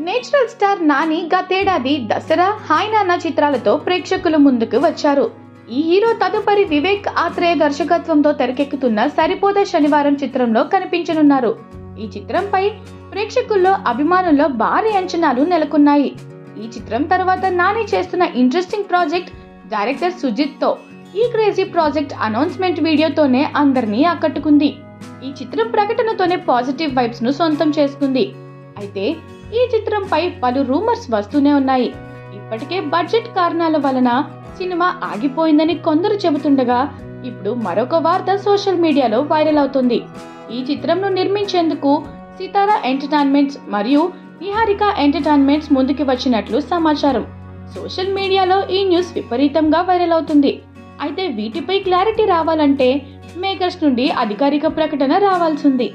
Natural star Nani గతేడాది Dasara, hi నాన్న చిత్రాలతో ప్రేక్షకుల ముందుకు వచ్చారు. ఈ హీరో తదుపరి వివేక్ ఆత్రేయ దర్శకత్వంతో తెరకెక్కుతున్న సరిపోదా శనివారం చిత్రంలో కనిపించనున్నారు. ఈ చిత్రంపై ప్రేక్షకుల్లో, అభిమానుల్లో భారీ అంచనాలు నెలకొన్నాయి. ఈ చిత్రం తర్వాత నాని చేస్తున్న ఇంట్రెస్టింగ్ ప్రాజెక్ట్ డైరెక్టర్ సుజిత్ తో ఈ క్రేజీ ప్రాజెక్ట్ అనౌన్స్మెంట్ వీడియోతోనే అందరినీ ఆకట్టుకుంది. ఈ చిత్రం ప్రకటనతోనే పాజిటివ్ వైబ్స్ ను సొంతం చేసుకుంది. అయితే ఈ చిత్రంపై పలు రూమర్స్ వస్తూనే ఉన్నాయి. ఇప్పటికే బడ్జెట్ కారణాల వలన సినిమా ఆగిపోయిందని కొందరు చెబుతుండగా, ఇప్పుడు మరొక వార్త సోషల్ మీడియాలో వైరల్ అవుతుంది. ఈ చిత్రంను నిర్మించేందుకు సితారా ఎంటర్టైన్మెంట్స్ మరియు నిహారిక ఎంటర్టైన్మెంట్స్ ముందుకు వచ్చినట్లు సమాచారం. సోషల్ మీడియాలో ఈ న్యూస్ విపరీతంగా వైరల్ అవుతుంది. అయితే వీటిపై క్లారిటీ రావాలంటే మేకర్స్ నుండి అధికారిక ప్రకటన రావాల్సింది.